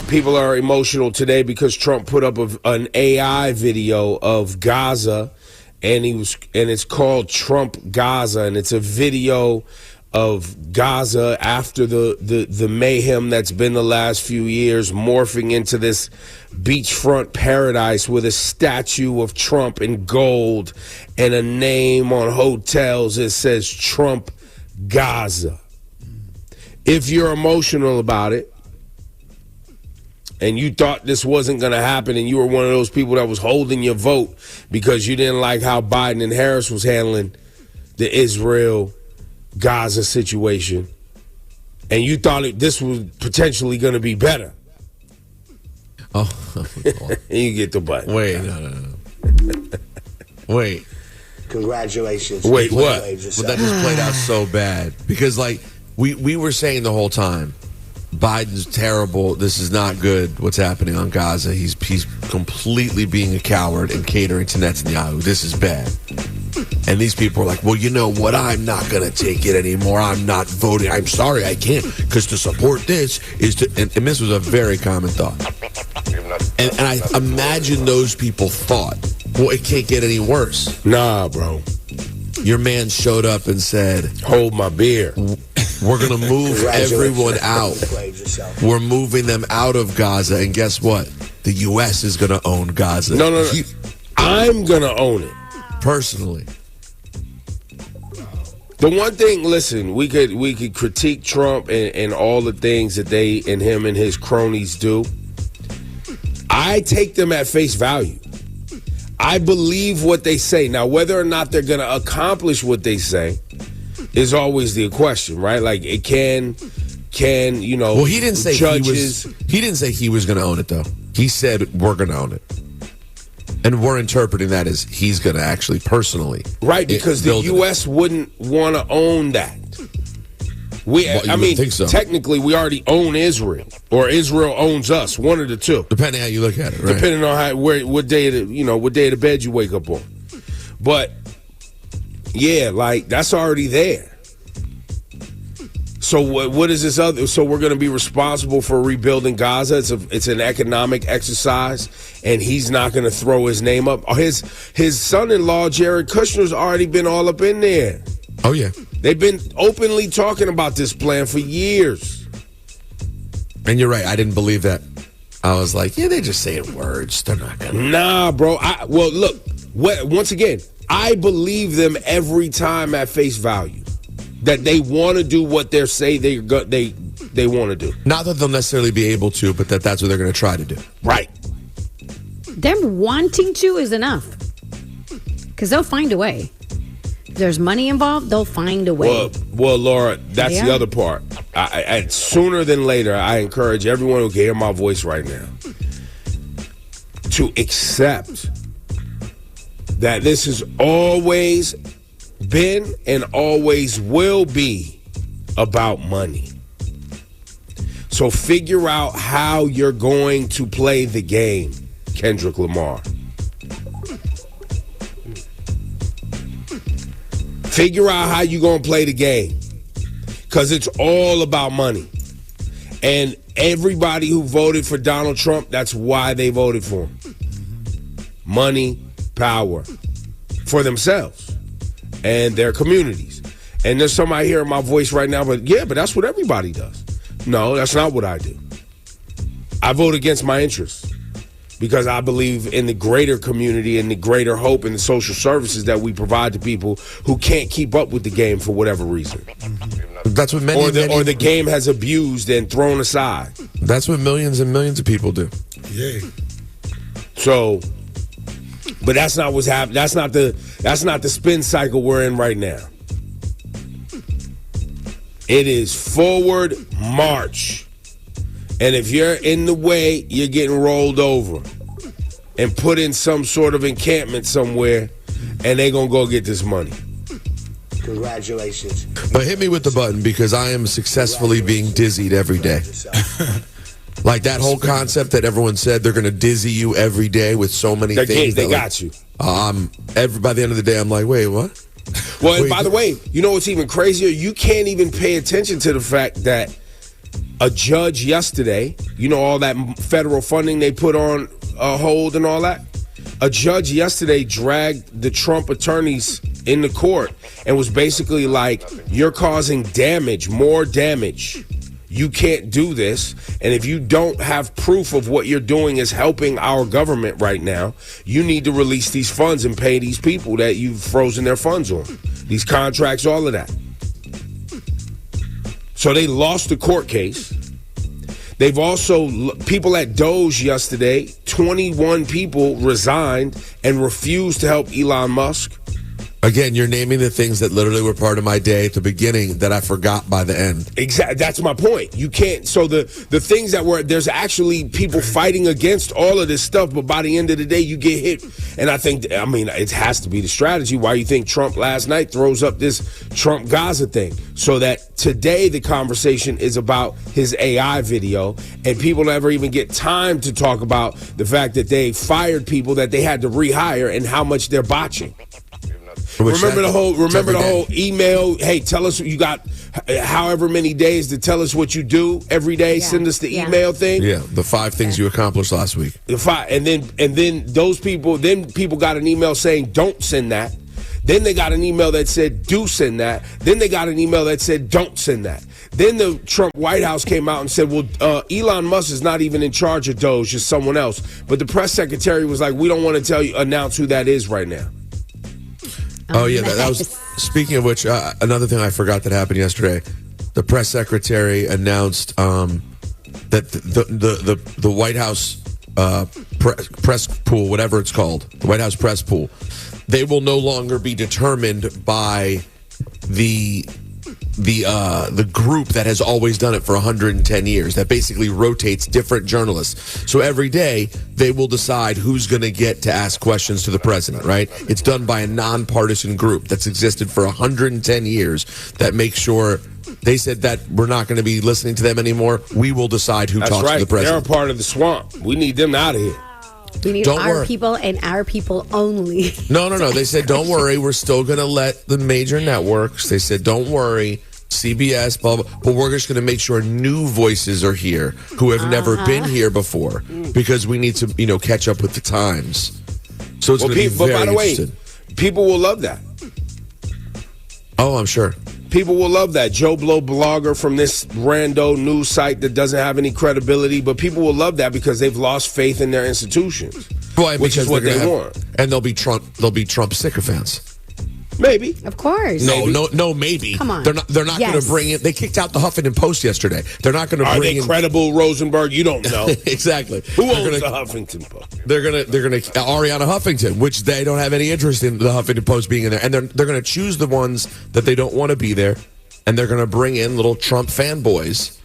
people are emotional today because Trump put up an AI video of Gaza, and it's called Trump Gaza, and it's a video of Gaza after the mayhem that's been the last few years, morphing into this beachfront paradise with a statue of Trump in gold and a name on hotels that says Trump Gaza. If you're emotional about it, and you thought this wasn't going to happen, and you were one of those people that was holding your vote because you didn't like how Biden and Harris was handling the Israel-Gaza situation, and you thought this was potentially going to be better. Oh, you get the button. Wait, no. Wait. Congratulations. Wait, what? But that just played out so bad. Because, we were saying the whole time, Biden's terrible. This is not good, what's happening on Gaza. He's completely being a coward and catering to Netanyahu. This is bad. And these people are like, well, you know what? I'm not going to take it anymore. I'm not voting. I'm sorry, I can't. Because to support this is to... And this was a very common thought. And I imagine those people thought, well, it can't get any worse. Nah, bro. Your man showed up and said, hold my beer. We're going to move everyone out. We're moving them out of Gaza. And guess what? The U.S. is going to own Gaza. No. I'm going to own it. Personally. The one thing, listen, we could critique Trump and all the things that they and him and his cronies do. I take them at face value. I believe what they say. Now, whether or not they're going to accomplish what they say is always the question, right? Like, it can Well, he didn't say judges. He didn't say he was going to own it, though. He said we're going to own it. And we're interpreting that as he's going to actually personally. Right, because the U.S. wouldn't want to own that. Think so. Technically, we already own Israel, or Israel owns us. One of the two, depending how you look at it. Right? Depending on what day of the bed you wake up on. But yeah, that's already there. So what is this other? So we're going to be responsible for rebuilding Gaza. It's an economic exercise, and he's not going to throw his name up. His son-in-law Jared Kushner's already been all up in there. Oh yeah. They've been openly talking about this plan for years. And you're right. I didn't believe that. I was like, yeah, they're just saying words. They're not going to. Nah, bro. Look, once again, I believe them every time at face value that they want to do what they say they want to do. Not that they'll necessarily be able to, but that's what they're going to try to do. Right. Them wanting to is enough. Because they'll find a way. If there's money involved, they'll find a way. Well, Laura, that's the other part. Sooner than later, I encourage everyone who can hear my voice right now to accept that this has always been and always will be about money. So figure out how you're going to play the game, Kendrick Lamar. Figure out how you're going to play the game, because it's all about money. And everybody who voted for Donald Trump, that's why they voted for him. Money, power for themselves and their communities. And there's somebody hearing my voice right now, but that's what everybody does. No, that's not what I do. I vote against my interests because I believe in the greater community and the greater hope and the social services that we provide to people who can't keep up with the game for whatever reason. That's what or the game has abused and thrown aside. That's what millions and millions of people do. Yeah. So, but that's not what's happening. That's not the spin cycle we're in right now. It is forward march. And if you're in the way, you're getting rolled over and put in some sort of encampment somewhere, and they're going to go get this money. Congratulations. But hit me with the button, because I am successfully being dizzied every day. Like that whole concept that everyone said they're going to dizzy you every day with so many things. They got you. By the end of the day, I'm like, wait, what? Well, and by the way, you know what's even crazier? You can't even pay attention to the fact that A judge yesterday, you know, all that federal funding they put on hold and all that. A judge yesterday dragged the Trump attorneys into court and was basically like, you're causing damage, more damage. You can't do this. And if you don't have proof of what you're doing is helping our government right now, you need to release these funds and pay these people that you've frozen their funds on. These contracts, all of that. So they lost the court case. They've also, people at Doge yesterday, 21 people resigned and refused to help Elon Musk. Again, you're naming the things that literally were part of my day at the beginning that I forgot by the end. Exactly. That's my point. You can't. So the things that were, there's actually people fighting against all of this stuff, but by the end of the day, you get hit. And I mean, it has to be the strategy. Why you think Trump last night throws up this Trump Gaza thing? So that today the conversation is about his AI video, and people never even get time to talk about the fact that they fired people that they had to rehire and how much they're botching. Remember the whole email. Hey, tell us you got however many days to tell us what you do every day. Yeah. Send us the email thing. Yeah, the 5 things you accomplished last week. The 5, and then those people. Then people got an email saying don't send that. Then they got an email that said do send that. Then they got an email that said don't send that. Then the Trump White House came out and said, well, Elon Musk is not even in charge of Doge, just someone else. But the press secretary was like, we don't want to announce who that is right now. Oh, yeah, that was, speaking of which, another thing I forgot that happened yesterday. The press secretary announced that the White House press pool, whatever it's called, the White House press pool, they will no longer be determined by the group that has always done it for 110 years, that basically rotates different journalists. So every day they will decide who's going to get to ask questions to the president, right? It's done by a nonpartisan group that's existed for 110 years that makes sure. They said that we're not going to be listening to them anymore. We will decide who talks to the president. They're a part of the swamp. We need them out of here. We need our people and our people only. No. They said, don't worry. We're still going to let the major networks. They said, don't worry. CBS, blah, blah. But we're just going to make sure new voices are here who have never been here before because we need to, catch up with the times. So it's going to be very interesting. People will love that. Oh, I'm sure. People will love that. Joe Blow blogger from this rando news site that doesn't have any credibility, but people will love that because they've lost faith in their institutions, which is what they want. And they'll be Trump sycophants. Maybe. Of course. No, maybe. Come on. They're not going to bring in. They kicked out the Huffington Post yesterday. They're not going to bring in. Are they credible, Rosenberg? You don't know. Exactly. Who owns the Huffington Post? They're gonna Ariana Huffington, which they don't have any interest in the Huffington Post being in there, and they're gonna choose the ones that they don't want to be there, and they're gonna bring in little Trump fanboys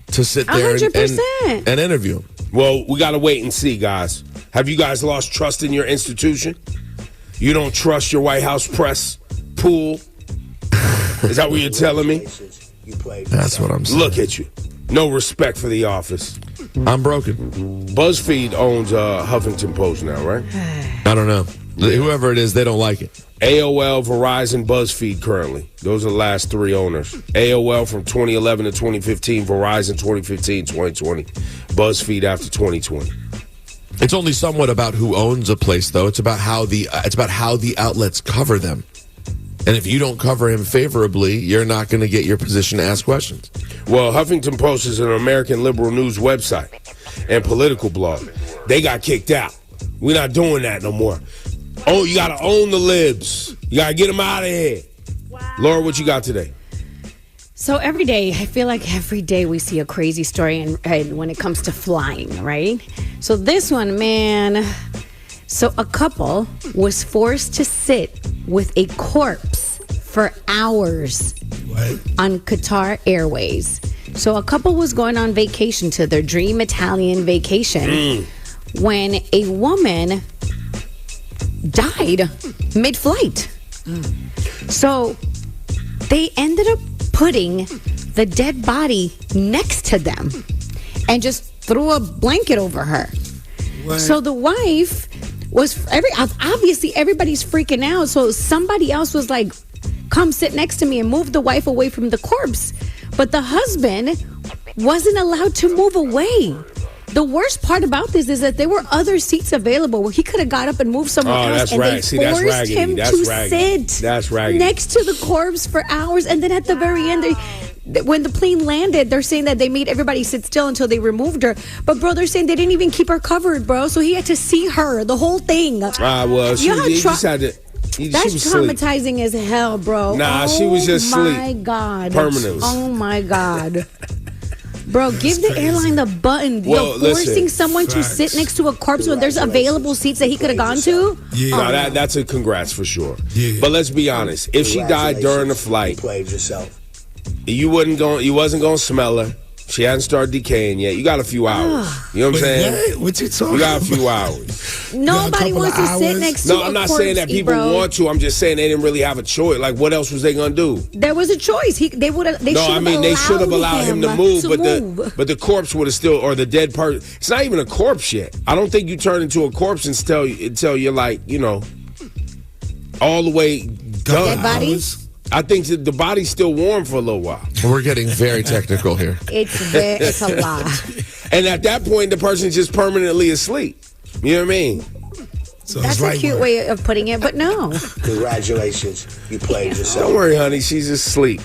to sit there and interview him. Well, we gotta wait and see, guys. Have you guys lost trust in your institution? You don't trust your White House press pool? Is that what you're telling me? That's what I'm saying. Look at you. No respect for the office. I'm broken. BuzzFeed owns Huffington Post now, right? I don't know. Whoever it is, they don't like it. AOL, Verizon, BuzzFeed currently. Those are the last 3 owners. AOL from 2011 to 2015, Verizon 2015, 2020, BuzzFeed after 2020. It's only somewhat about who owns a place, though. It's about how the outlets cover them. And if you don't cover him favorably, you're not going to get your position to ask questions. Well, Huffington Post is an American liberal news website and political blog. They got kicked out. We're not doing that no more. Oh, you got to own the libs. You got to get them out of here. Wow. Laura, what you got today? So every day, I feel like every day we see a crazy story and when it comes to flying, right? So this one, man. So a couple was forced to sit with a corpse for hours on Qatar Airways. So a couple was going on vacation to their dream Italian vacation when a woman died mid-flight. So they ended up putting the dead body next to them and just threw a blanket over her. What? So the wife was obviously everybody's freaking out. So somebody else was like, come sit next to me and move the wife away from the corpse. But the husband wasn't allowed to move away. The worst part about this is that there were other seats available where he could have got up and moved somewhere else, that's and rag. they See, that's forced raggedy. him That's to raggedy. sit That's raggedy. next to the corpse for hours. And then at the very end, when the plane landed, they're saying that they made everybody sit still until they removed her. But bro, they're saying they didn't even keep her covered, bro. So he had to see her the whole thing. Well, she You know how just had to. That's she was asleep. traumatizing as hell, bro. Nah, she was just Oh asleep. my God. Permanently. Oh my God. Bro, give the airline the button. Well, Forcing listen, someone to sit next to a corpse when there's available seats that he could have gone to. Yeah. No, that's a congrats for sure. Yeah. But let's be honest. If she died during the flight, You played yourself. you wasn't going to smell her. She hadn't started decaying yet. You got a few hours. You know what I'm saying? What you talking You got a about? few hours. Nobody couple wants of to sit hours? next to No, a I'm not corpse, saying that people Ebro. want to. I'm just saying they didn't really have a choice. Like, what else was they going to do? There was a choice. They should have allowed him to move, but the corpse would have still, or the dead person. It's not even a corpse yet. I don't think you turn into a corpse until you're like, all the way done. Dead body? I think that the body's still warm for a little while. We're getting very technical here. It's a lot. And at that point, the person's just permanently asleep. You know what I mean? So That's it's a right cute word. way of putting it, but no. Congratulations. You played yourself. Don't worry, honey. She's asleep.